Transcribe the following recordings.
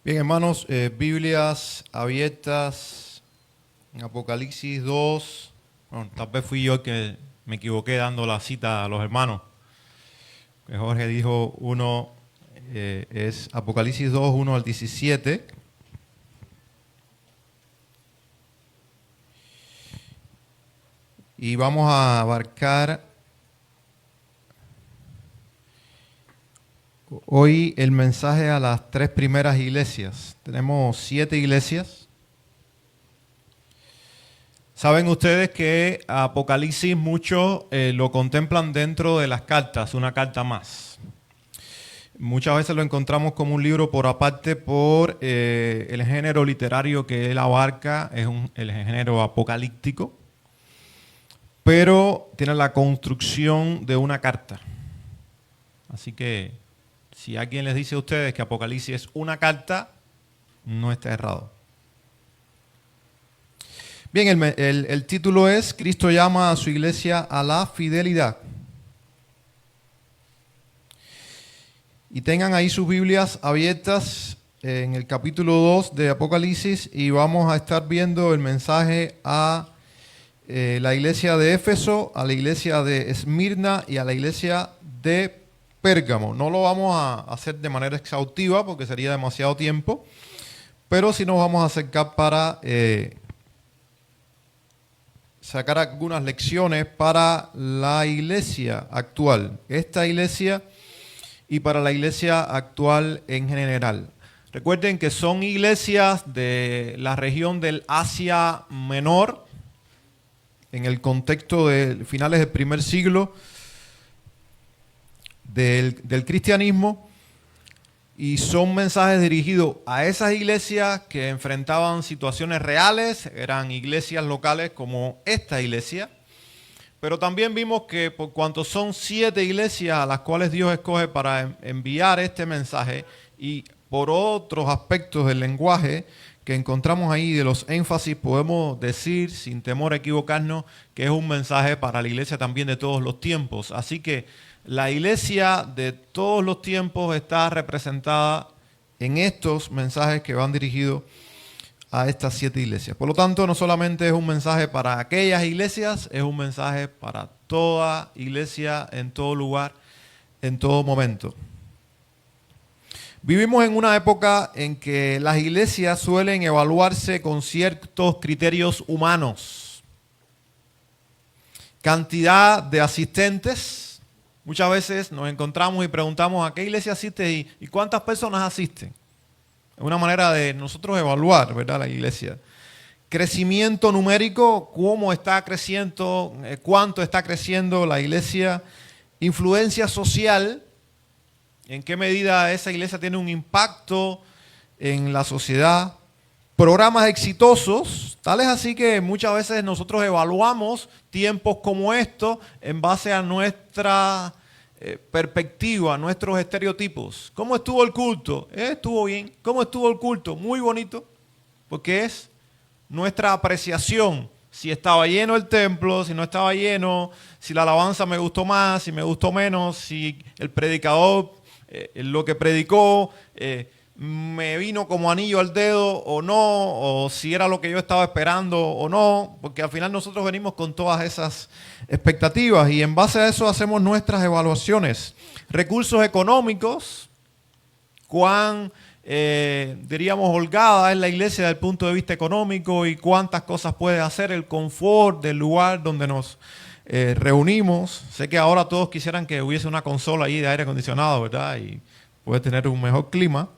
Bien, hermanos, Biblias abiertas en Apocalipsis 2. Bueno, tal vez fui yo el que me equivoqué dando la cita a los hermanos. Que Jorge dijo es Apocalipsis 2, 1 al 17. Y vamos a abarcar hoy el mensaje a las 3 primeras iglesias. Tenemos 7 iglesias. Saben ustedes que Apocalipsis muchos lo contemplan dentro de las cartas, una carta más. Muchas veces lo encontramos como un libro por aparte por el género literario que él abarca, es el género apocalíptico, pero tiene la construcción de una carta. Así que si alguien les dice a ustedes que Apocalipsis es una carta, no está errado. Bien, el título es Cristo llama a su iglesia a la fidelidad. Y tengan ahí sus Biblias abiertas en el capítulo 2 de Apocalipsis y vamos a estar viendo el mensaje a la iglesia de Éfeso, a la iglesia de Esmirna y a la iglesia de Pérgamo. No lo vamos a hacer de manera exhaustiva porque sería demasiado tiempo, pero sí nos vamos a acercar para sacar algunas lecciones para la iglesia actual, esta iglesia y para la iglesia actual en general. Recuerden que son iglesias de la región del Asia Menor, en el contexto de finales del primer siglo del cristianismo, y son mensajes dirigidos a esas iglesias que enfrentaban situaciones reales, eran iglesias locales como esta iglesia, pero también vimos que por cuanto son 7 iglesias a las cuales Dios escoge para enviar este mensaje y por otros aspectos del lenguaje que encontramos ahí de los énfasis, podemos decir sin temor a equivocarnos que es un mensaje para la iglesia también de todos los tiempos. Así que la iglesia de todos los tiempos está representada en estos mensajes que van dirigidos a estas 7 iglesias. Por lo tanto, no solamente es un mensaje para aquellas iglesias, es un mensaje para toda iglesia, en todo lugar, en todo momento. Vivimos en una época en que las iglesias suelen evaluarse con ciertos criterios humanos. Cantidad de asistentes. Muchas veces nos encontramos y preguntamos a qué iglesia asiste y cuántas personas asisten. Es una manera de nosotros evaluar, ¿verdad?, la iglesia. Crecimiento numérico, cómo está creciendo, cuánto está creciendo la iglesia. Influencia social, en qué medida esa iglesia tiene un impacto en la sociedad. Programas exitosos, tales así que muchas veces nosotros evaluamos tiempos como estos en base a nuestra perspectiva, nuestros estereotipos. ¿Cómo estuvo el culto? Estuvo bien. ¿Cómo estuvo el culto? Muy bonito, porque es nuestra apreciación. Si estaba lleno el templo, si no estaba lleno, si la alabanza me gustó más, si me gustó menos, si el predicador, lo que predicó, me vino como anillo al dedo o no, o si era lo que yo estaba esperando o no, porque al final nosotros venimos con todas esas expectativas y en base a eso hacemos nuestras evaluaciones. Recursos económicos, cuán, diríamos, holgada es la iglesia desde el punto de vista económico y cuántas cosas puede hacer, el confort del lugar donde nos reunimos. Sé que ahora todos quisieran que hubiese una consola ahí de aire acondicionado, ¿verdad? Y puede tener un mejor clima.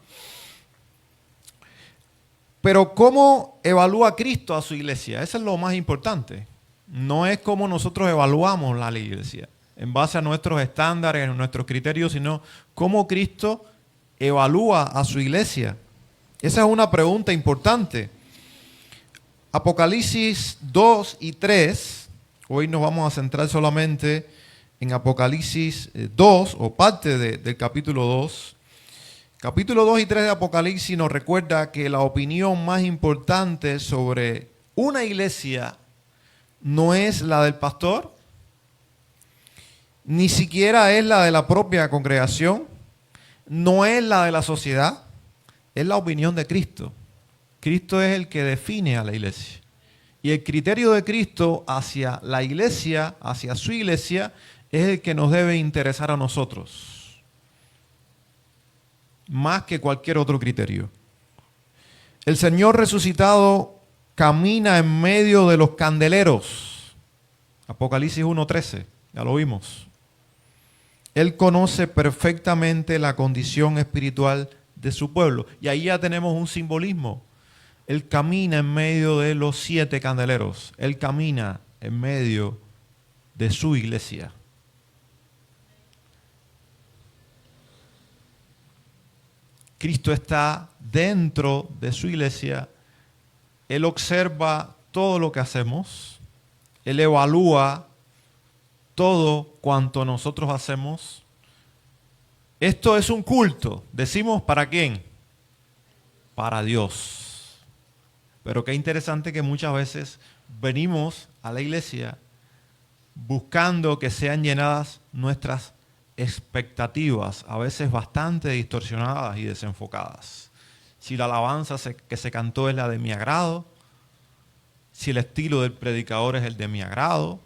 Pero ¿cómo evalúa Cristo a su iglesia? Eso es lo más importante. No es cómo nosotros evaluamos la iglesia en base a nuestros estándares, a nuestros criterios, sino cómo Cristo evalúa a su iglesia. Esa es una pregunta importante. Apocalipsis 2 y 3, hoy nos vamos a centrar solamente en Apocalipsis 2 o parte del capítulo 2. Capítulo 2 y 3 de Apocalipsis nos recuerda que la opinión más importante sobre una iglesia no es la del pastor, ni siquiera es la de la propia congregación, no es la de la sociedad, es la opinión de Cristo. Cristo es el que define a la iglesia. Y el criterio de Cristo hacia la iglesia, hacia su iglesia, es el que nos debe interesar a nosotros, más que cualquier otro criterio. El Señor resucitado camina en medio de los candeleros. Apocalipsis 1:13, ya lo vimos. Él conoce perfectamente la condición espiritual de su pueblo. Y ahí ya tenemos un simbolismo. Él camina en medio de los 7 candeleros. Él camina en medio de su iglesia. Cristo está dentro de su iglesia. Él observa todo lo que hacemos. Él evalúa todo cuanto nosotros hacemos. Esto es un culto. Decimos, ¿para quién? Para Dios. Pero qué interesante que muchas veces venimos a la iglesia buscando que sean llenadas nuestras expectativas, a veces bastante distorsionadas y desenfocadas. Si la alabanza que se cantó es la de mi agrado, si el estilo del predicador es el de mi agrado,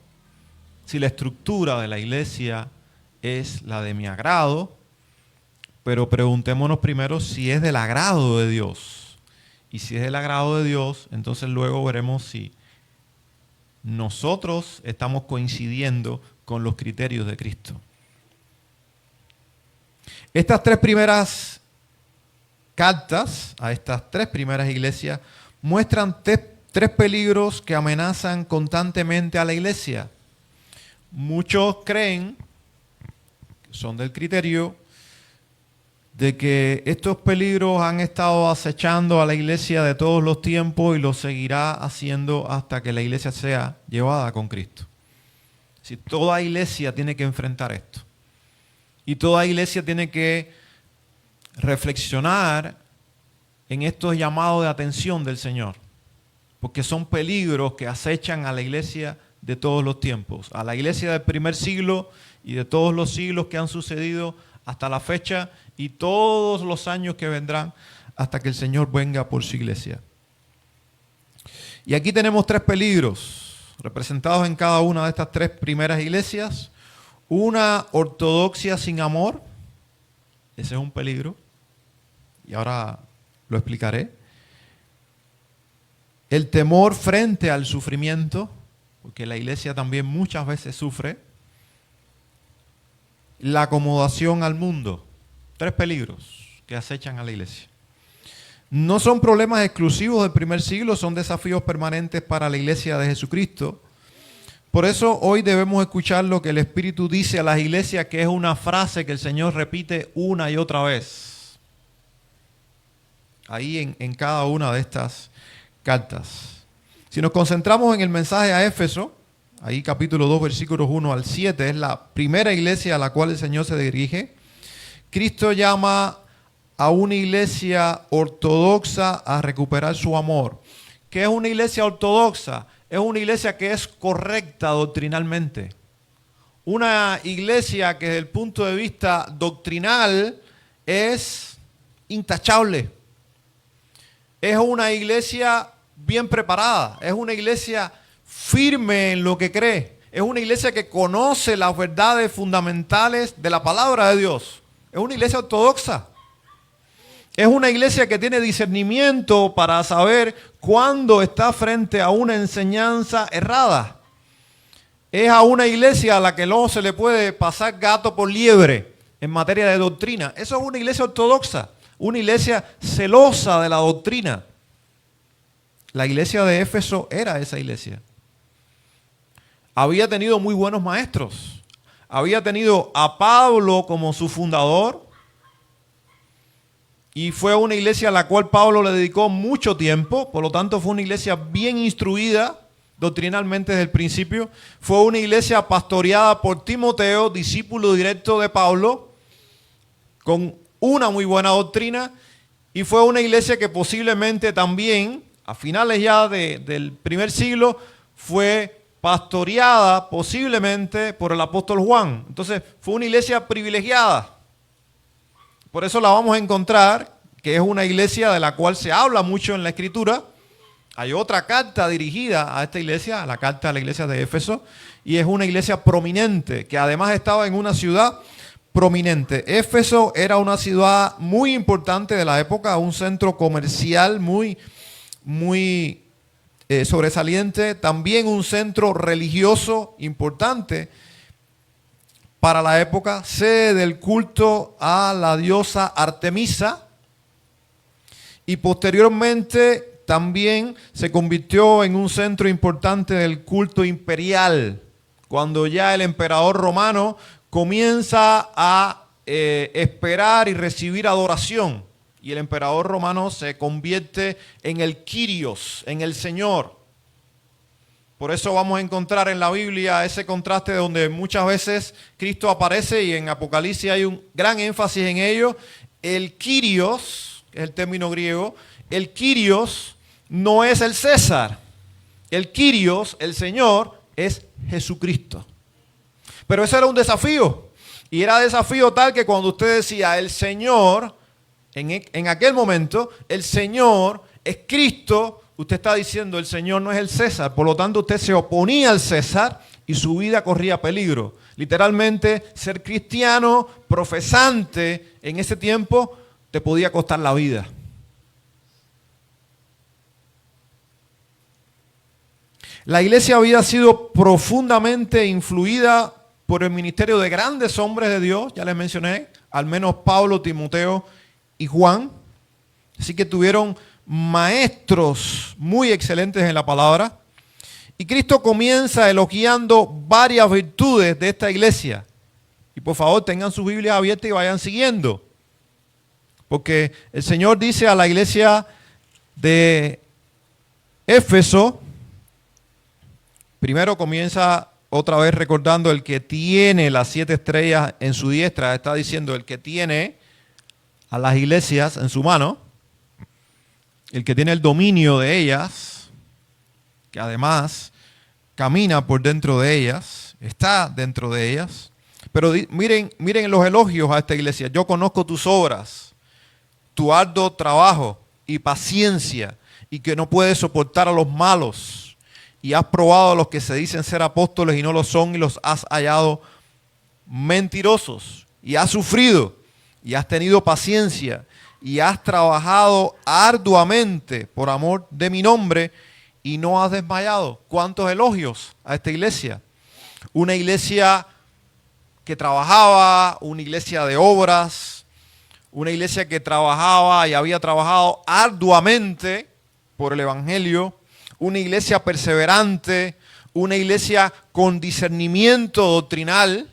si la estructura de la iglesia es la de mi agrado, pero preguntémonos primero si es del agrado de Dios. Y si es del agrado de Dios, entonces luego veremos si nosotros estamos coincidiendo con los criterios de Cristo. Estas 3 primeras cartas a estas 3 primeras iglesias muestran 3 peligros que amenazan constantemente a la iglesia. Muchos creen, son del criterio, de que estos peligros han estado acechando a la iglesia de todos los tiempos y lo seguirá haciendo hasta que la iglesia sea llevada con Cristo. Si toda iglesia tiene que enfrentar esto. Y toda iglesia tiene que reflexionar en estos llamados de atención del Señor. Porque son peligros que acechan a la iglesia de todos los tiempos. A la iglesia del primer siglo y de todos los siglos que han sucedido hasta la fecha y todos los años que vendrán hasta que el Señor venga por su iglesia. Y aquí tenemos 3 peligros representados en cada una de estas 3 primeras iglesias. Una ortodoxia sin amor, ese es un peligro, y ahora lo explicaré. El temor frente al sufrimiento, porque la iglesia también muchas veces sufre. La acomodación al mundo, 3 peligros que acechan a la iglesia. No son problemas exclusivos del primer siglo, son desafíos permanentes para la iglesia de Jesucristo. Por eso hoy debemos escuchar lo que el Espíritu dice a las iglesias, que es una frase que el Señor repite una y otra vez. Ahí en cada una de estas cartas. Si nos concentramos en el mensaje a Éfeso, ahí capítulo 2, versículos 1 al 7, es la primera iglesia a la cual el Señor se dirige. Cristo llama a una iglesia ortodoxa a recuperar su amor. ¿Qué es una iglesia ortodoxa? Es una iglesia que es correcta doctrinalmente. Una iglesia que desde el punto de vista doctrinal es intachable. Es una iglesia bien preparada. Es una iglesia firme en lo que cree. Es una iglesia que conoce las verdades fundamentales de la palabra de Dios. Es una iglesia ortodoxa. Es una iglesia que tiene discernimiento para saber cuándo está frente a una enseñanza errada. Es a una iglesia a la que no se le puede pasar gato por liebre en materia de doctrina. Eso es una iglesia ortodoxa, una iglesia celosa de la doctrina. La iglesia de Éfeso era esa iglesia. Había tenido muy buenos maestros. Había tenido a Pablo como su fundador. Y fue una iglesia a la cual Pablo le dedicó mucho tiempo. Por lo tanto, fue una iglesia bien instruida doctrinalmente desde el principio. Fue una iglesia pastoreada por Timoteo, discípulo directo de Pablo, con una muy buena doctrina. Y fue una iglesia que posiblemente también, a finales ya del primer siglo, fue pastoreada posiblemente por el apóstol Juan. Entonces, fue una iglesia privilegiada. Por eso la vamos a encontrar, que es una iglesia de la cual se habla mucho en la Escritura. Hay otra carta dirigida a esta iglesia, la carta a la iglesia de Éfeso, y es una iglesia prominente, que además estaba en una ciudad prominente. Éfeso era una ciudad muy importante de la época, un centro comercial muy sobresaliente, también un centro religioso importante para la época, sede del culto a la diosa Artemisa, y posteriormente también se convirtió en un centro importante del culto imperial, cuando ya el emperador romano comienza a esperar y recibir adoración. Y el emperador romano se convierte en el Kyrios, en el Señor. Por eso vamos a encontrar en la Biblia ese contraste donde muchas veces Cristo aparece y en Apocalipsis hay un gran énfasis en ello. El Kyrios, que es el término griego, el Kyrios no es el César. El Kyrios, el Señor, es Jesucristo. Pero ese era un desafío. Y era desafío tal que cuando usted decía el Señor, en aquel momento, el Señor es Cristo, usted está diciendo el Señor no es el César. Por lo tanto, usted se oponía al César y su vida corría peligro. Literalmente, ser cristiano, profesante, en ese tiempo, te podía costar la vida. La iglesia había sido profundamente influida por el ministerio de grandes hombres de Dios, ya les mencioné, al menos Pablo, Timoteo y Juan. Así que tuvieron maestros muy excelentes en la palabra. Y Cristo comienza elogiando varias virtudes de esta iglesia. Y por favor tengan sus Biblias abiertas y vayan siguiendo. Porque el Señor dice a la iglesia de Éfeso, primero comienza otra vez recordando el que tiene las 7 estrellas en su diestra. Está diciendo el que tiene a las iglesias en su mano, el que tiene el dominio de ellas, que además camina por dentro de ellas, está dentro de ellas. Pero miren los elogios a esta iglesia. Yo conozco tus obras, tu arduo trabajo y paciencia, y que no puedes soportar a los malos. Y has probado a los que se dicen ser apóstoles y no lo son, y los has hallado mentirosos. Y has sufrido, y has tenido paciencia, y has trabajado arduamente por amor de mi nombre, y no has desmayado. ¿Cuántos elogios a esta iglesia? Una iglesia que trabajaba, una iglesia de obras, una iglesia que trabajaba y había trabajado arduamente por el evangelio, una iglesia perseverante, una iglesia con discernimiento doctrinal.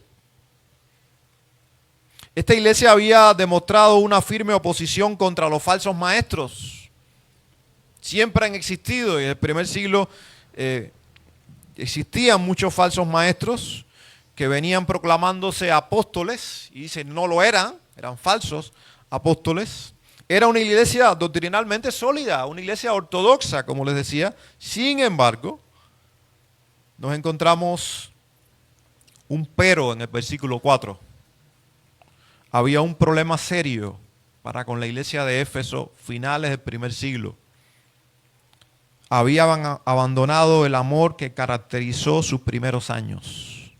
Esta iglesia había demostrado una firme oposición contra los falsos maestros. Siempre han existido, y en el primer siglo existían muchos falsos maestros que venían proclamándose apóstoles, y dicen no lo eran falsos apóstoles. Era una iglesia doctrinalmente sólida, una iglesia ortodoxa, como les decía. Sin embargo, nos encontramos un pero en el versículo 4. Había un problema serio para con la iglesia de Éfeso, finales del primer siglo. Habían abandonado el amor que caracterizó sus primeros años.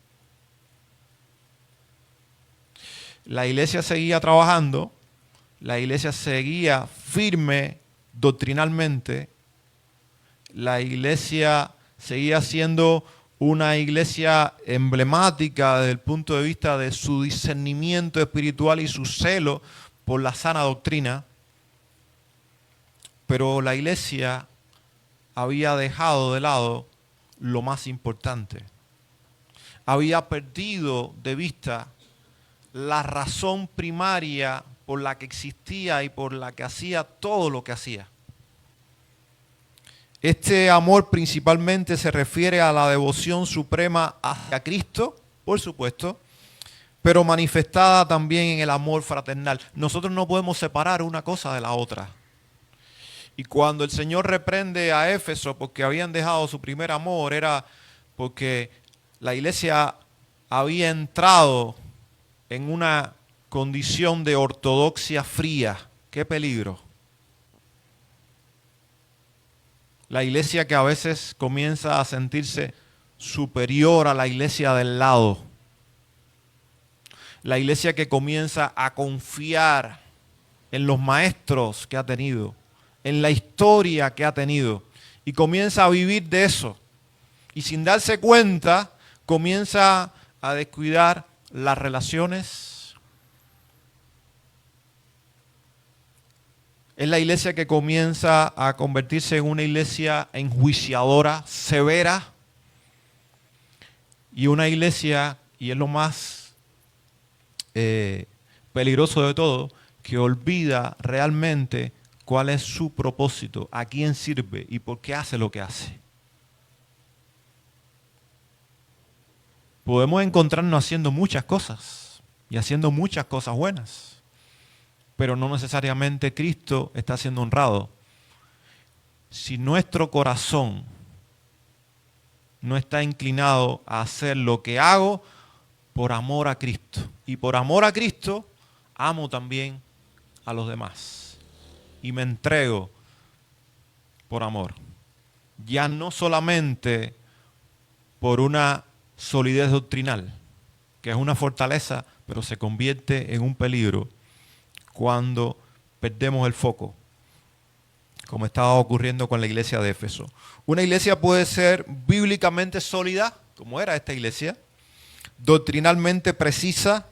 La iglesia seguía trabajando. La iglesia seguía firme doctrinalmente. La iglesia seguía siendo una iglesia emblemática desde el punto de vista de su discernimiento espiritual y su celo por la sana doctrina. Pero la iglesia había dejado de lado lo más importante. Había perdido de vista la razón primaria por la que existía y por la que hacía todo lo que hacía. Este amor principalmente se refiere a la devoción suprema hacia Cristo, por supuesto, pero manifestada también en el amor fraternal. Nosotros no podemos separar una cosa de la otra. Y cuando el Señor reprende a Éfeso porque habían dejado su primer amor, era porque la iglesia había entrado en una condición de ortodoxia fría. qué peligro. La iglesia que a veces comienza a sentirse superior a la iglesia del lado. La iglesia que comienza a confiar en los maestros que ha tenido, en la historia que ha tenido, y comienza a vivir de eso. Y sin darse cuenta, comienza a descuidar las relaciones. Es la iglesia que comienza a convertirse en una iglesia enjuiciadora, severa, y una iglesia, y es lo más peligroso de todo, que olvida realmente cuál es su propósito, a quién sirve y por qué hace lo que hace. Podemos encontrarnos haciendo muchas cosas y haciendo muchas cosas buenas, pero no necesariamente Cristo está siendo honrado. Si nuestro corazón no está inclinado a hacer lo que hago por amor a Cristo, y por amor a Cristo amo también a los demás y me entrego por amor, ya no solamente por una solidez doctrinal, que es una fortaleza, pero se convierte en un peligro cuando perdemos el foco, como estaba ocurriendo con la iglesia de Éfeso. Una iglesia puede ser bíblicamente sólida, como era esta iglesia, doctrinalmente precisa,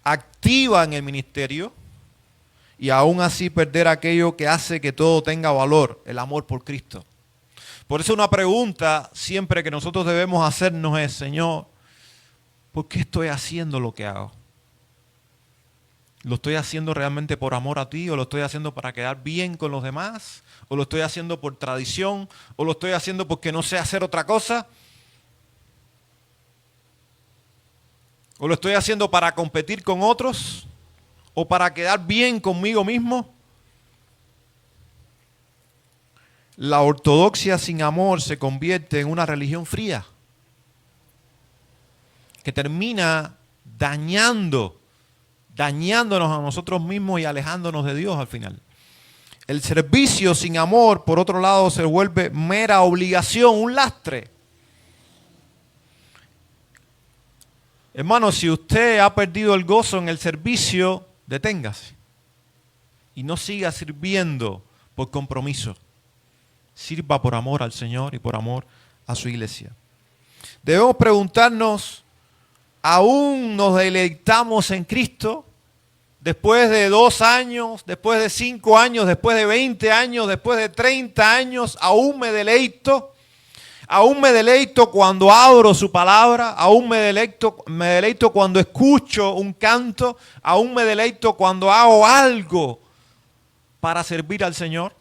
activa en el ministerio, y aún así perder aquello que hace que todo tenga valor, el amor por Cristo. Por eso una pregunta siempre que nosotros debemos hacernos es, Señor, ¿por qué estoy haciendo lo que hago? ¿Lo estoy haciendo realmente por amor a ti? ¿O lo estoy haciendo para quedar bien con los demás? ¿O lo estoy haciendo por tradición? ¿O lo estoy haciendo porque no sé hacer otra cosa? ¿O lo estoy haciendo para competir con otros? ¿O para quedar bien conmigo mismo? La ortodoxia sin amor se convierte en una religión fría que termina dañándonos a nosotros mismos y alejándonos de Dios al final. El servicio sin amor, por otro lado, se vuelve mera obligación, un lastre. Hermano, si usted ha perdido el gozo en el servicio, deténgase y no siga sirviendo por compromiso. Sirva por amor al Señor y por amor a su iglesia. Debemos preguntarnos, ¿aún nos deleitamos en Cristo? Después de 2 años, después de 5 años, después de 20 años, después de 30 años, ¿aún me deleito? Aún me deleito cuando abro su palabra, aún me deleito cuando escucho un canto, aún me deleito cuando hago algo para servir al Señor.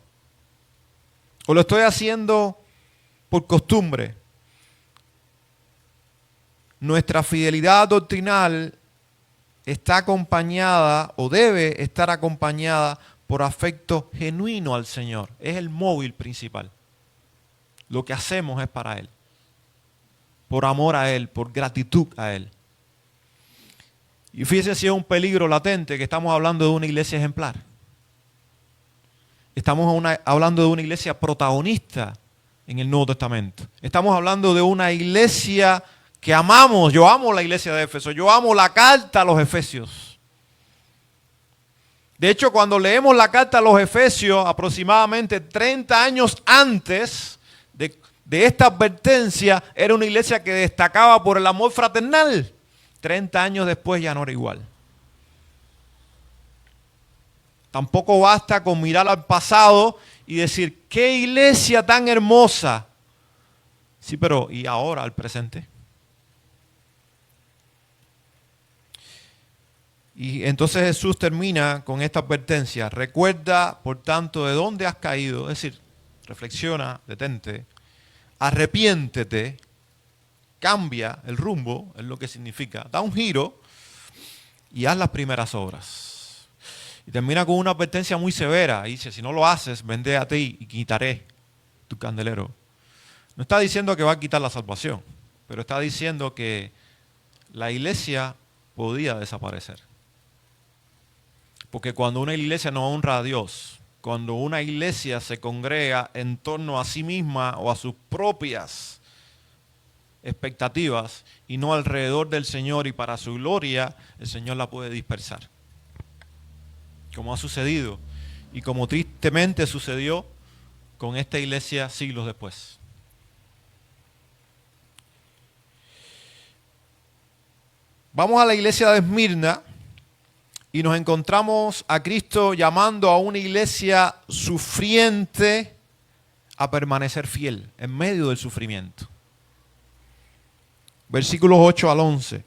¿O lo estoy haciendo por costumbre? Nuestra fidelidad doctrinal está acompañada o debe estar acompañada por afecto genuino al Señor. Es el móvil principal. Lo que hacemos es para Él, por amor a Él, por gratitud a Él. Y fíjense si es un peligro latente que estamos hablando de una iglesia ejemplar. Estamos hablando de una iglesia protagonista en el Nuevo Testamento. Estamos hablando de una iglesia que amamos. Yo amo la iglesia de Éfeso. Yo amo la carta a los Efesios. De hecho, cuando leemos la carta a los Efesios, aproximadamente 30 años antes de esta advertencia, era una iglesia que destacaba por el amor fraternal. 30 años después ya no era igual. Tampoco basta con mirar al pasado y decir, ¡qué iglesia tan hermosa! Sí, pero ¿y ahora al presente? Y entonces Jesús termina con esta advertencia. Recuerda, por tanto, de dónde has caído. Es decir, reflexiona, detente, arrepiéntete, cambia el rumbo, es lo que significa. Da un giro y haz las primeras obras. Y termina con una advertencia muy severa. Y dice, si no lo haces, vendré a ti y quitaré tu candelero. No está diciendo que va a quitar la salvación, pero está diciendo que la iglesia podía desaparecer. Porque cuando una iglesia no honra a Dios, cuando una iglesia se congrega en torno a sí misma o a sus propias expectativas y no alrededor del Señor y para su gloria, el Señor la puede dispersar. Como ha sucedido y como tristemente sucedió con esta iglesia siglos después. Vamos a la iglesia de Esmirna y nos encontramos a Cristo llamando a una iglesia sufriente a permanecer fiel en medio del sufrimiento. Versículos 8 al 11.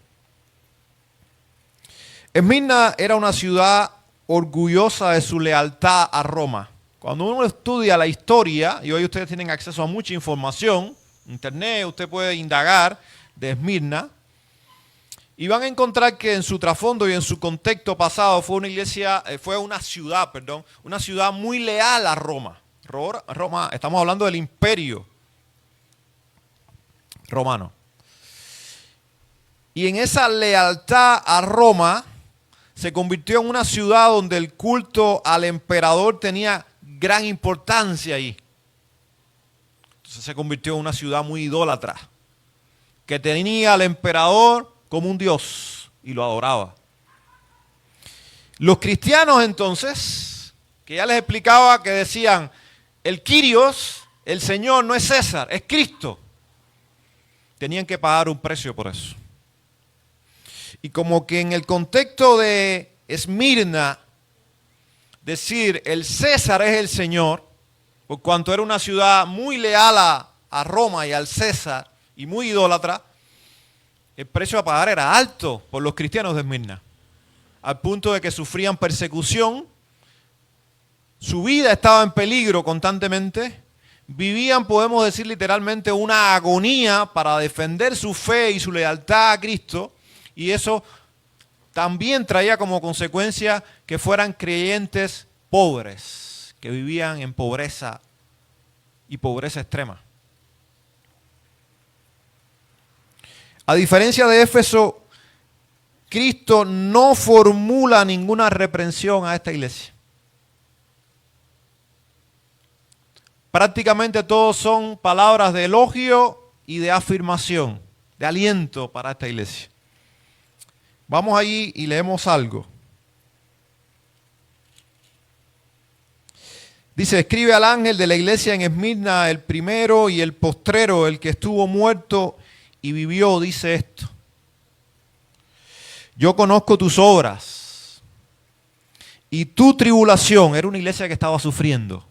Esmirna era una ciudad orgullosa de su lealtad a Roma. Cuando uno estudia la historia, y hoy ustedes tienen acceso a mucha información, internet, usted puede indagar de Esmirna, y van a encontrar que en su trasfondo y en su contexto pasado fue una ciudad muy leal a Roma. Roma, estamos hablando del imperio romano. Y en esa lealtad a Roma se convirtió en una ciudad donde el culto al emperador tenía gran importancia ahí. Entonces se convirtió en una ciudad muy idólatra, que tenía al emperador como un dios y lo adoraba. Los cristianos entonces, que ya les explicaba que decían, el Kyrios, el Señor, no es César, es Cristo, tenían que pagar un precio por eso. Y como que en el contexto de Esmirna, decir el César es el Señor, por cuanto era una ciudad muy leal a Roma y al César y muy idólatra, el precio a pagar era alto por los cristianos de Esmirna, al punto de que sufrían persecución, su vida estaba en peligro constantemente, vivían, podemos decir literalmente, una agonía para defender su fe y su lealtad a Cristo, y eso también traía como consecuencia que fueran creyentes pobres, que vivían en pobreza y pobreza extrema. A diferencia de Éfeso, Cristo no formula ninguna reprensión a esta iglesia. Prácticamente todos son palabras de elogio y de afirmación, de aliento para esta iglesia. Vamos allí y leemos algo. Dice, escribe al ángel de la iglesia en Esmirna, el primero y el postrero, el que estuvo muerto y vivió, dice esto. Yo conozco tus obras y tu tribulación. Era una iglesia que estaba sufriendo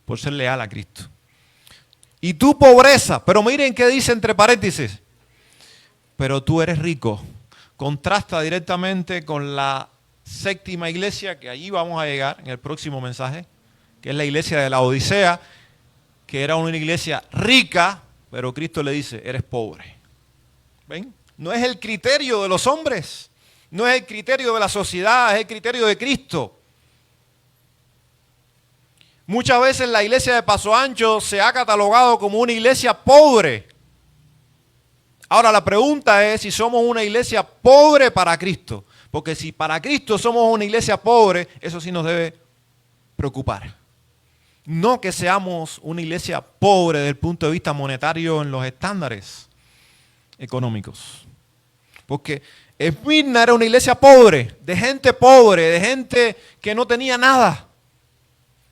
por ser leal a Cristo. Y tu pobreza, pero miren qué dice entre paréntesis, pero tú eres rico. Contrasta directamente con la séptima iglesia, que allí vamos a llegar en el próximo mensaje, que es la iglesia de la Odisea, que era una iglesia rica, pero Cristo le dice, eres pobre. ¿Ven? No es el criterio de los hombres, no es el criterio de la sociedad, es el criterio de Cristo. Muchas veces la iglesia de Paso Ancho se ha catalogado como una iglesia pobre. Ahora la pregunta es si somos una iglesia pobre para Cristo. Porque si para Cristo somos una iglesia pobre, eso sí nos debe preocupar. No que seamos una iglesia pobre desde el punto de vista monetario en los estándares económicos. Porque Esmirna era una iglesia pobre, de gente que no tenía nada,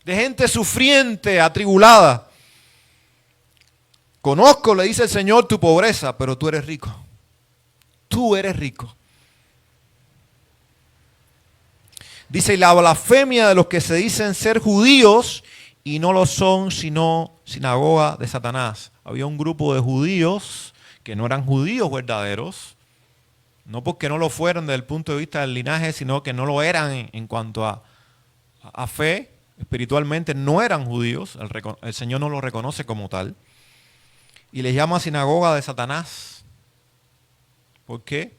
de gente sufriente, atribulada. Conozco, le dice el Señor, tu pobreza, pero tú eres rico. Tú eres rico. Dice, y la blasfemia de los que se dicen ser judíos y no lo son, sino sinagoga de Satanás. Había un grupo de judíos que no eran judíos verdaderos, no porque no lo fueran desde el punto de vista del linaje, sino que no lo eran en cuanto a fe. Espiritualmente no eran judíos, el Señor no los reconoce como tal. Y les llama sinagoga de Satanás. ¿Por qué?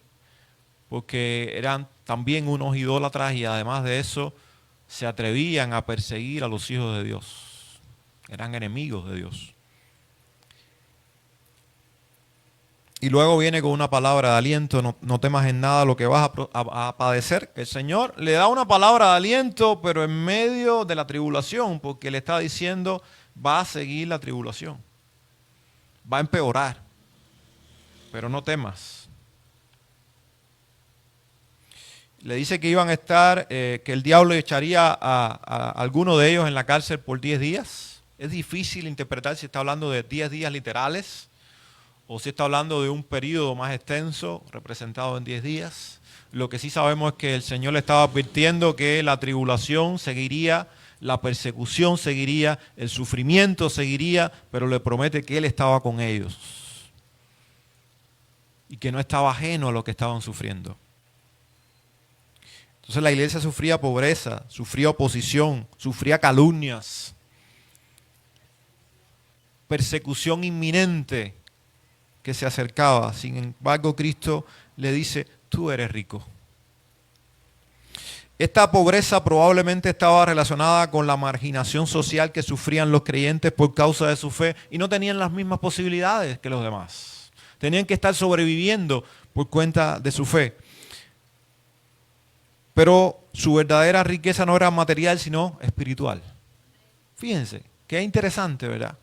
Porque eran también unos idólatras y además de eso se atrevían a perseguir a los hijos de Dios. Eran enemigos de Dios. Y luego viene con una palabra de aliento, no temas en nada lo que vas a padecer. El Señor le da una palabra de aliento, pero en medio de la tribulación, porque le está diciendo, va a seguir la tribulación, va a empeorar, pero no temas. Le dice que iban a estar, que el diablo echaría a alguno de ellos en la cárcel por 10 días. Es difícil interpretar si está hablando de 10 días literales o si está hablando de un periodo más extenso, representado en 10 días. Lo que sí sabemos es que el Señor le estaba advirtiendo que la tribulación seguiría, la persecución seguiría, el sufrimiento seguiría, pero le promete que Él estaba con ellos y que no estaba ajeno a lo que estaban sufriendo. Entonces la iglesia sufría pobreza, sufría oposición, sufría calumnias, persecución inminente que se acercaba. Sin embargo, Cristo le dice, tú eres rico. Esta pobreza probablemente estaba relacionada con la marginación social que sufrían los creyentes por causa de su fe y no tenían las mismas posibilidades que los demás. Tenían que estar sobreviviendo por cuenta de su fe. Pero su verdadera riqueza no era material, sino espiritual. Fíjense, qué interesante, ¿verdad?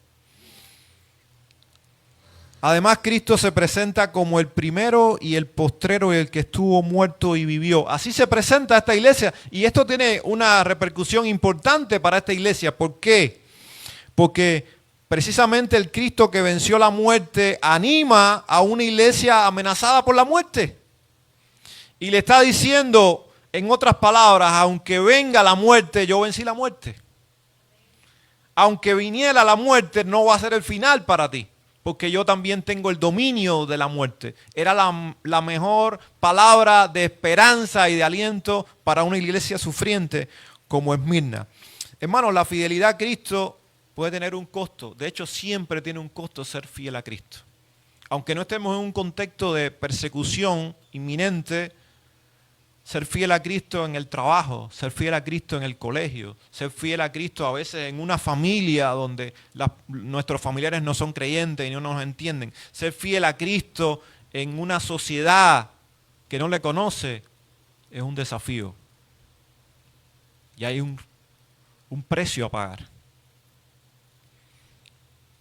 Además, Cristo se presenta como el primero y el postrero, el que estuvo muerto y vivió. Así se presenta esta iglesia. Y esto tiene una repercusión importante para esta iglesia. ¿Por qué? Porque precisamente el Cristo que venció la muerte anima a una iglesia amenazada por la muerte. Y le está diciendo, en otras palabras, aunque venga la muerte, yo vencí la muerte. Aunque viniera la muerte, no va a ser el final para ti. Porque yo también tengo el dominio de la muerte. Era la mejor palabra de esperanza y de aliento para una iglesia sufriente como Esmirna. Hermanos, la fidelidad a Cristo puede tener un costo. De hecho, siempre tiene un costo ser fiel a Cristo. Aunque no estemos en un contexto de persecución inminente, ser fiel a Cristo en el trabajo, ser fiel a Cristo en el colegio, ser fiel a Cristo a veces en una familia donde nuestros familiares no son creyentes y no nos entienden. Ser fiel a Cristo en una sociedad que no le conoce es un desafío. Y hay un precio a pagar.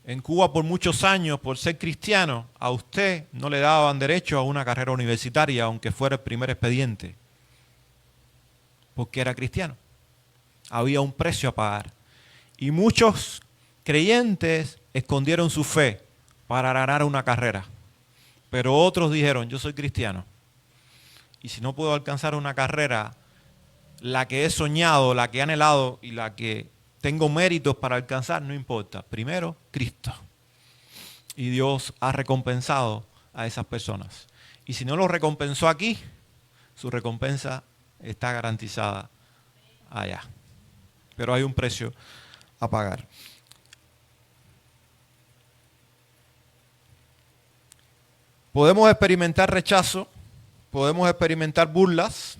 En Cuba por muchos años, por ser cristiano, a usted no le daban derecho a una carrera universitaria, aunque fuera el primer expediente. Porque era cristiano. Había un precio a pagar. Y muchos creyentes escondieron su fe para ganar una carrera. Pero otros dijeron, yo soy cristiano. Y si no puedo alcanzar una carrera, la que he soñado, la que he anhelado y la que tengo méritos para alcanzar, no importa. Primero, Cristo. Y Dios ha recompensado a esas personas. Y si no lo recompensó aquí, su recompensa está garantizada allá. Pero hay un precio a pagar. Podemos experimentar rechazo, podemos experimentar burlas,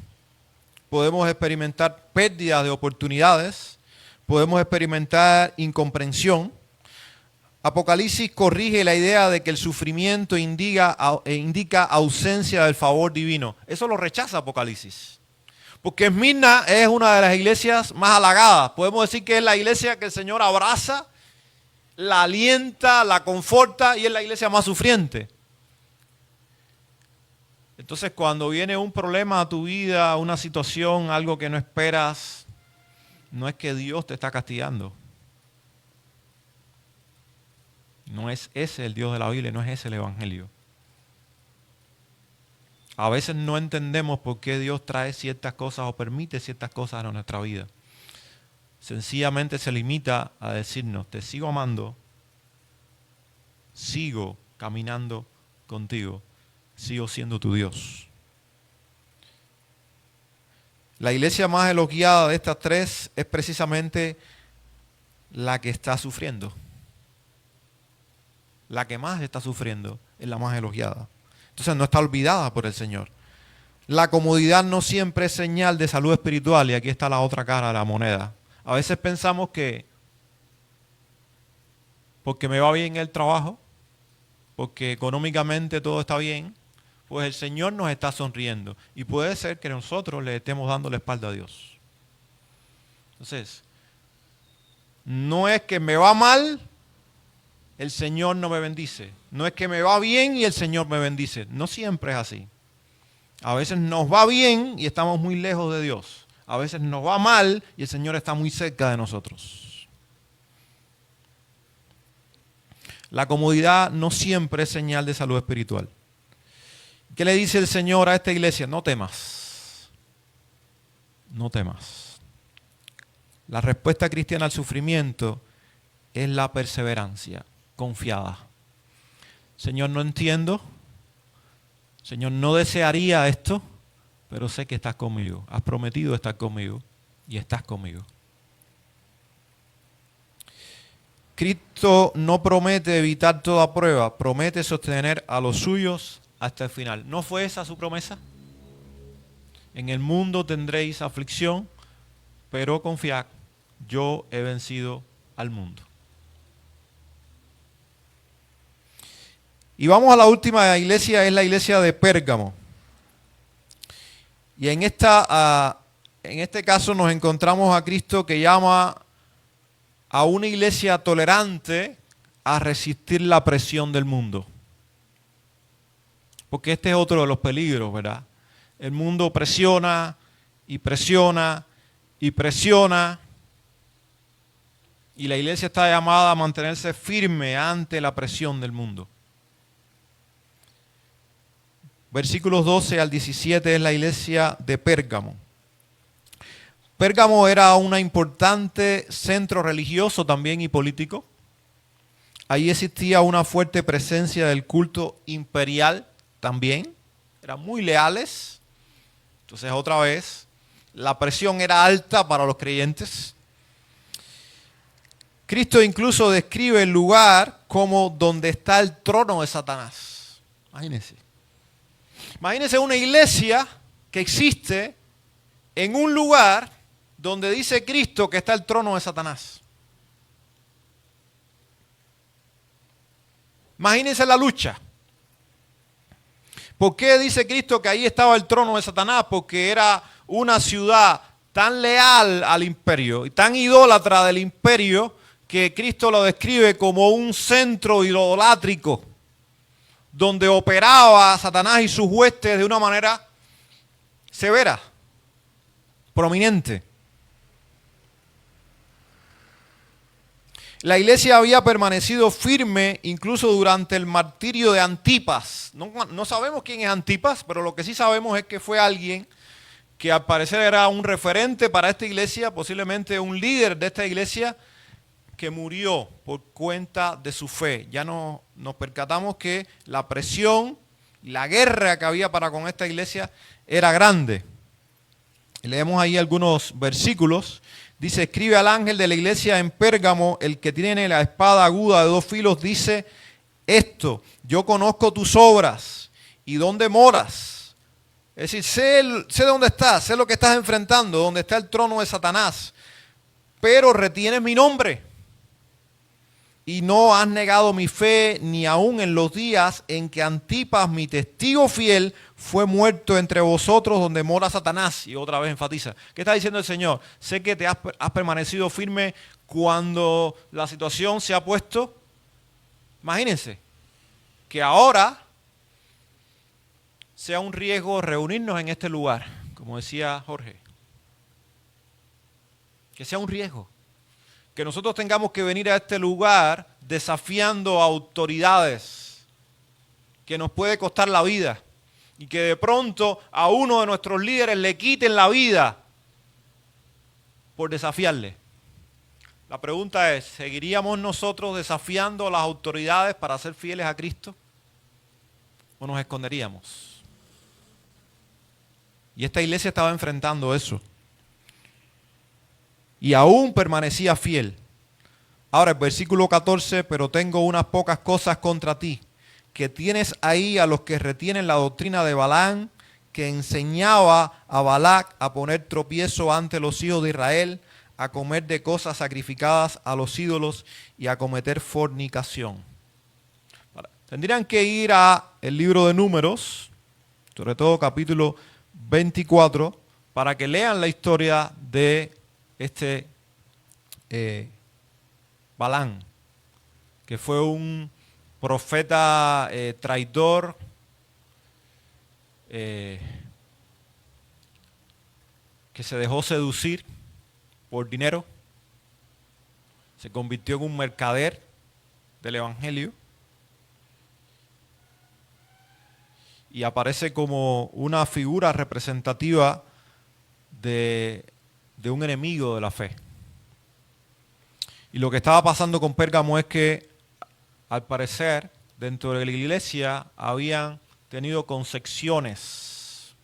podemos experimentar pérdidas de oportunidades, podemos experimentar incomprensión. Apocalipsis corrige la idea de que el sufrimiento indica ausencia del favor divino. Eso lo rechaza Apocalipsis. Porque Esmirna es una de las iglesias más halagadas. Podemos decir que es la iglesia que el Señor abraza, la alienta, la conforta y es la iglesia más sufriente. Entonces cuando viene un problema a tu vida, una situación, algo que no esperas, no es que Dios te está castigando. No es ese el Dios de la Biblia, no es ese el Evangelio. A veces no entendemos por qué Dios trae ciertas cosas o permite ciertas cosas en nuestra vida. Sencillamente se limita a decirnos, te sigo amando, sigo caminando contigo, sigo siendo tu Dios. La iglesia más elogiada de estas tres es precisamente la que está sufriendo. La que más está sufriendo es la más elogiada. Entonces no está olvidada por el Señor. La comodidad no siempre es señal de salud espiritual y aquí está la otra cara de la moneda. A veces pensamos que porque me va bien el trabajo, porque económicamente todo está bien, pues el Señor nos está sonriendo. Y puede ser que nosotros le estemos dando la espalda a Dios. Entonces, no es que me va mal, el Señor no me bendice. No es que me va bien y el Señor me bendice. No siempre es así. A veces nos va bien y estamos muy lejos de Dios. A veces nos va mal y el Señor está muy cerca de nosotros. La comodidad no siempre es señal de salud espiritual. ¿Qué le dice el Señor a esta iglesia? No temas. No temas. La respuesta cristiana al sufrimiento es la perseverancia confiada. Señor, no entiendo. Señor, no desearía esto, pero sé que estás conmigo. Has prometido estar conmigo y estás conmigo. Cristo no promete evitar toda prueba, promete sostener a los suyos hasta el final. ¿No fue esa su promesa? En el mundo tendréis aflicción, pero confiad, yo he vencido al mundo. Y vamos a la última iglesia, es la iglesia de Pérgamo. Y en este caso nos encontramos a Cristo que llama a una iglesia tolerante a resistir la presión del mundo. Porque este es otro de los peligros, ¿verdad? El mundo presiona y presiona y presiona. Y la iglesia está llamada a mantenerse firme ante la presión del mundo. Versículos 12 al 17 es la iglesia de Pérgamo. Pérgamo era un importante centro religioso también y político. Ahí existía una fuerte presencia del culto imperial también. Eran muy leales. Entonces otra vez, la presión era alta para los creyentes. Cristo incluso describe el lugar como donde está el trono de Satanás. Imagínense. Imagínense una iglesia que existe en un lugar donde dice Cristo que está el trono de Satanás. Imagínense la lucha. ¿Por qué dice Cristo que ahí estaba el trono de Satanás? Porque era una ciudad tan leal al imperio y tan idólatra del imperio que Cristo lo describe como un centro idolátrico donde operaba Satanás y sus huestes de una manera severa, prominente. La iglesia había permanecido firme incluso durante el martirio de Antipas. No sabemos quién es Antipas, pero lo que sí sabemos es que fue alguien que al parecer era un referente para esta iglesia, posiblemente un líder de esta iglesia, que murió por cuenta de su fe. Ya nos percatamos que la presión, la guerra que había para con esta iglesia era grande. Leemos ahí algunos versículos. Dice, escribe al ángel de la iglesia en Pérgamo, el que tiene la espada aguda de 2 filos, dice esto: yo conozco tus obras y dónde moras. Es decir, sé dónde estás, sé lo que estás enfrentando, dónde está el trono de Satanás, pero retienes mi nombre. Y no has negado mi fe, ni aun en los días en que Antipas, mi testigo fiel, fue muerto entre vosotros donde mora Satanás. Y otra vez enfatiza. ¿Qué está diciendo el Señor? Sé que te has permanecido firme cuando la situación se ha puesto. Imagínense que ahora sea un riesgo reunirnos en este lugar, como decía Jorge. Que sea un riesgo. Que nosotros tengamos que venir a este lugar desafiando a autoridades, que nos puede costar la vida, y que de pronto a uno de nuestros líderes le quiten la vida por desafiarle. La pregunta es, ¿seguiríamos nosotros desafiando a las autoridades para ser fieles a Cristo? ¿O nos esconderíamos? Y esta iglesia estaba enfrentando eso. Y aún permanecía fiel. Ahora el versículo 14, pero tengo unas pocas cosas contra ti, que tienes ahí a los que retienen la doctrina de Balaam, que enseñaba a Balac a poner tropiezo ante los hijos de Israel, a comer de cosas sacrificadas a los ídolos y a cometer fornicación. tendrían que ir a el libro de Números, sobre todo capítulo 24, para que lean la historia de este Balaam, que fue un profeta traidor, que se dejó seducir por dinero, se convirtió en un mercader del evangelio y aparece como una figura representativa de un enemigo de la fe. Y lo que estaba pasando con Pérgamo es que, al parecer, dentro de la iglesia habían tenido concepciones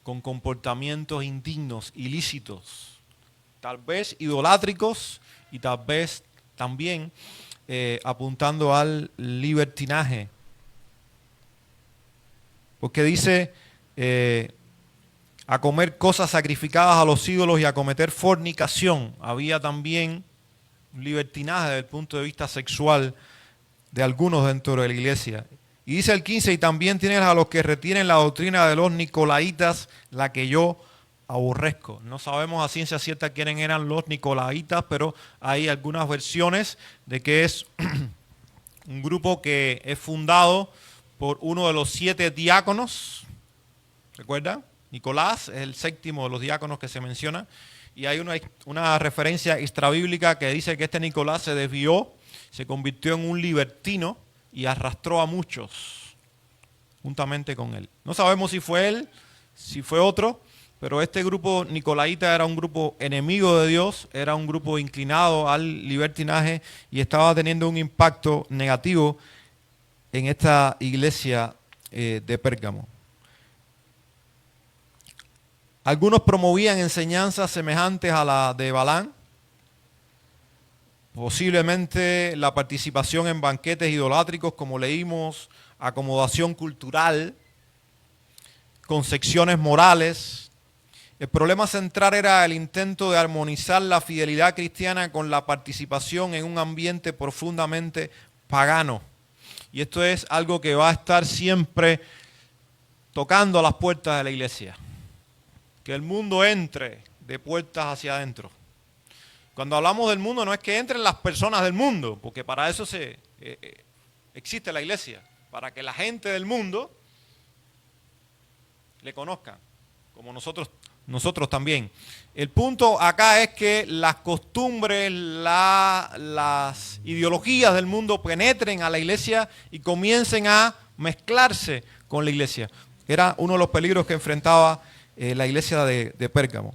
con comportamientos indignos, ilícitos, tal vez idolátricos y tal vez también apuntando al libertinaje. Porque dice a comer cosas sacrificadas a los ídolos y a cometer fornicación. Había también un libertinaje desde el punto de vista sexual de algunos dentro de la iglesia. Y dice el 15, y también tienes a los que retienen la doctrina de los nicolaitas, la que yo aborrezco. No sabemos a ciencia cierta quiénes eran los nicolaitas, pero hay algunas versiones de que es un grupo que es fundado por uno de los 7 diáconos. ¿Recuerdan? Nicolás es el 7º de los diáconos que se menciona. Y hay una referencia extrabíblica que dice que este Nicolás se desvió, se convirtió en un libertino y arrastró a muchos juntamente con él. No sabemos si fue él, si fue otro, pero este grupo nicolaita era un grupo enemigo de Dios, era un grupo inclinado al libertinaje y estaba teniendo un impacto negativo en esta iglesia de Pérgamo. Algunos promovían enseñanzas semejantes a la de Balaam, posiblemente la participación en banquetes idolátricos, como leímos, acomodación cultural, concepciones morales. El problema central era el intento de armonizar la fidelidad cristiana con la participación en un ambiente profundamente pagano. Y esto es algo que va a estar siempre tocando a las puertas de la iglesia. Que el mundo entre de puertas hacia adentro. Cuando hablamos del mundo no es que entren las personas del mundo, porque para eso existe la iglesia, para que la gente del mundo le conozca, como nosotros también. El punto acá es que las costumbres, las ideologías del mundo penetren a la iglesia y comiencen a mezclarse con la iglesia. Era uno de los peligros que enfrentaba la iglesia de Pérgamo.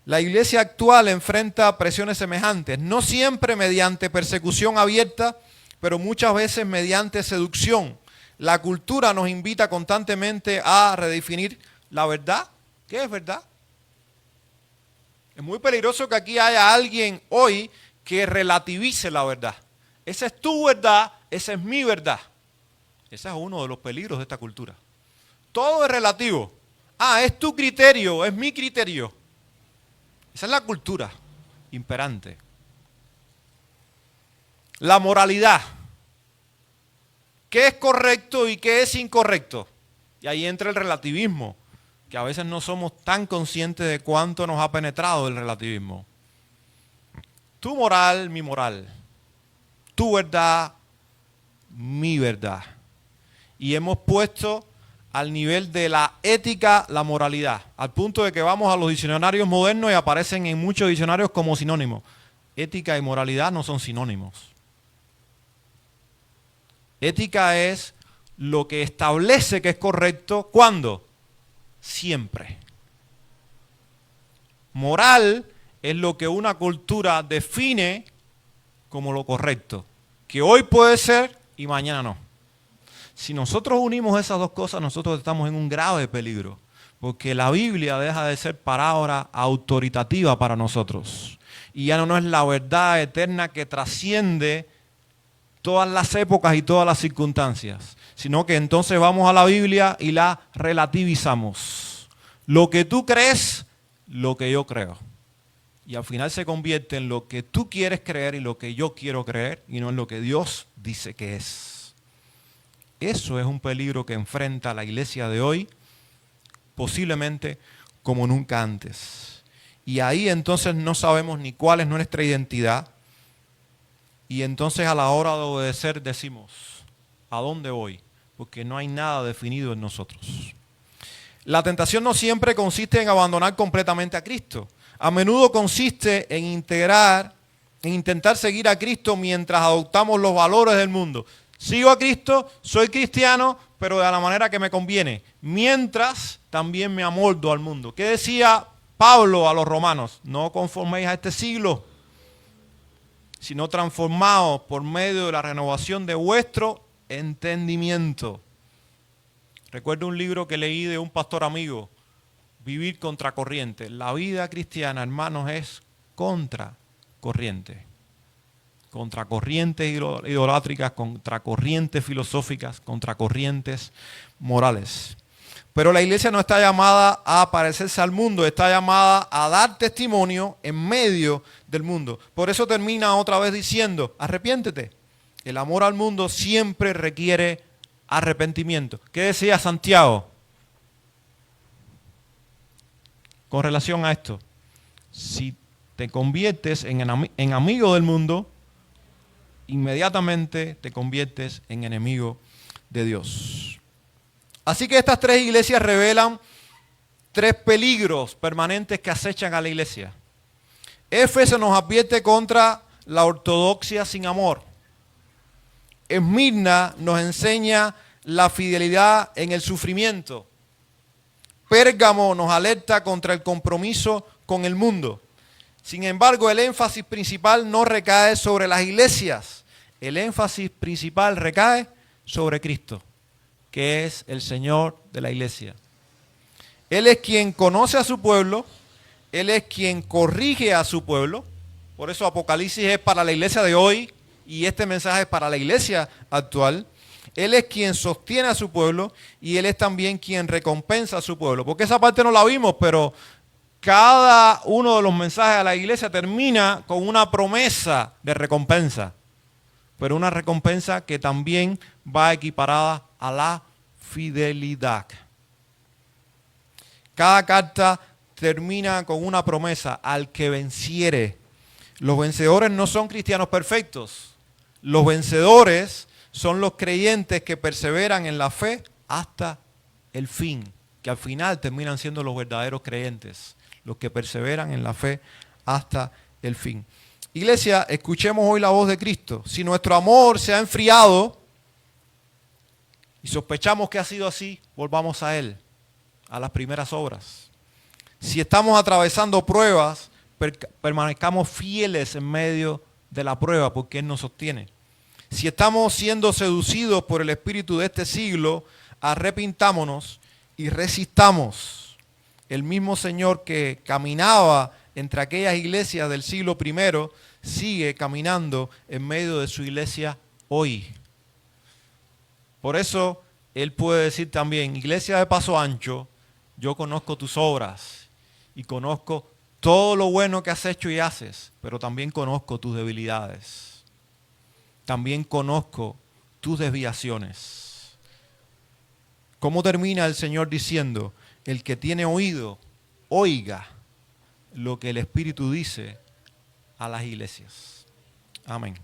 La iglesia actual enfrenta presiones semejantes, no siempre mediante persecución abierta, pero muchas veces mediante seducción. La cultura nos invita constantemente a redefinir la verdad. ¿Qué es verdad? Es muy peligroso que aquí haya alguien hoy que relativice la verdad. Esa es tu verdad, esa es mi verdad. Ese es uno de los peligros de esta cultura. Todo es relativo. Es tu criterio, es mi criterio. Esa es la cultura imperante. La moralidad. ¿Qué es correcto y qué es incorrecto? Y ahí entra el relativismo, que a veces no somos tan conscientes de cuánto nos ha penetrado el relativismo. Tu moral, mi moral. Tu verdad, mi verdad. Y hemos puesto al nivel de la ética, la moralidad, al punto de que vamos a los diccionarios modernos y aparecen en muchos diccionarios como sinónimos. Ética y moralidad no son sinónimos. Ética es lo que establece que es correcto, ¿cuándo? Siempre. Moral es lo que una cultura define como lo correcto, que hoy puede ser y mañana no. Si nosotros unimos esas dos cosas, nosotros estamos en un grave peligro, porque la Biblia deja de ser palabra autoritativa para nosotros. Y ya no es la verdad eterna que trasciende todas las épocas y todas las circunstancias, sino que entonces vamos a la Biblia y la relativizamos. Lo que tú crees, lo que yo creo. Y al final se convierte en lo que tú quieres creer y lo que yo quiero creer, y no en lo que Dios dice que es. Eso es un peligro que enfrenta la iglesia de hoy, posiblemente como nunca antes. Y ahí entonces no sabemos ni cuál es nuestra identidad. Y entonces a la hora de obedecer decimos, ¿a dónde voy? Porque no hay nada definido en nosotros. La tentación no siempre consiste en abandonar completamente a Cristo. A menudo consiste en intentar seguir a Cristo mientras adoptamos los valores del mundo. Sigo a Cristo, soy cristiano, pero de la manera que me conviene. Mientras también me amoldo al mundo. ¿Qué decía Pablo a los romanos? No conforméis a este siglo, sino transformados por medio de la renovación de vuestro entendimiento. Recuerdo un libro que leí de un pastor amigo, Vivir contracorriente. La vida cristiana, hermanos, es contracorriente. Contracorrientes idolátricas, contracorrientes filosóficas, contracorrientes morales. Pero la iglesia no está llamada a parecerse al mundo, está llamada a dar testimonio en medio del mundo. Por eso termina otra vez diciendo, arrepiéntete. El amor al mundo siempre requiere arrepentimiento. ¿Qué decía Santiago con relación a esto? Si te conviertes en amigo del mundo, inmediatamente te conviertes en enemigo de Dios. Así que estas tres iglesias revelan tres peligros permanentes que acechan a la iglesia. Éfeso nos advierte contra la ortodoxia sin amor. Esmirna nos enseña la fidelidad en el sufrimiento. Pérgamo nos alerta contra el compromiso con el mundo. Sin embargo, el énfasis principal no recae sobre las iglesias. El énfasis principal recae sobre Cristo, que es el Señor de la iglesia. Él es quien conoce a su pueblo, Él es quien corrige a su pueblo. Por eso Apocalipsis es para la iglesia de hoy y este mensaje es para la iglesia actual. Él es quien sostiene a su pueblo y Él es también quien recompensa a su pueblo. Porque esa parte no la vimos, pero cada uno de los mensajes a la iglesia termina con una promesa de recompensa. Pero una recompensa que también va equiparada a la fidelidad. Cada carta termina con una promesa: al que venciere. Los vencedores no son cristianos perfectos. Los vencedores son los creyentes que perseveran en la fe hasta el fin, que al final terminan siendo los verdaderos creyentes, los que perseveran en la fe hasta el fin. Iglesia, escuchemos hoy la voz de Cristo. Si nuestro amor se ha enfriado y sospechamos que ha sido así, volvamos a Él, a las primeras obras. Si estamos atravesando pruebas, permanezcamos fieles en medio de la prueba, porque Él nos sostiene. Si estamos siendo seducidos por el espíritu de este siglo, arrepintámonos y resistamos. El mismo Señor que caminaba entre aquellas iglesias del siglo I, sigue caminando en medio de su iglesia hoy. Por eso Él puede decir también: iglesia de Paso Ancho, yo conozco tus obras y conozco todo lo bueno que has hecho y haces, pero también conozco tus debilidades. También conozco tus desviaciones. ¿Cómo termina el Señor diciendo? El que tiene oído, oiga lo que el Espíritu dice a las iglesias. Amén.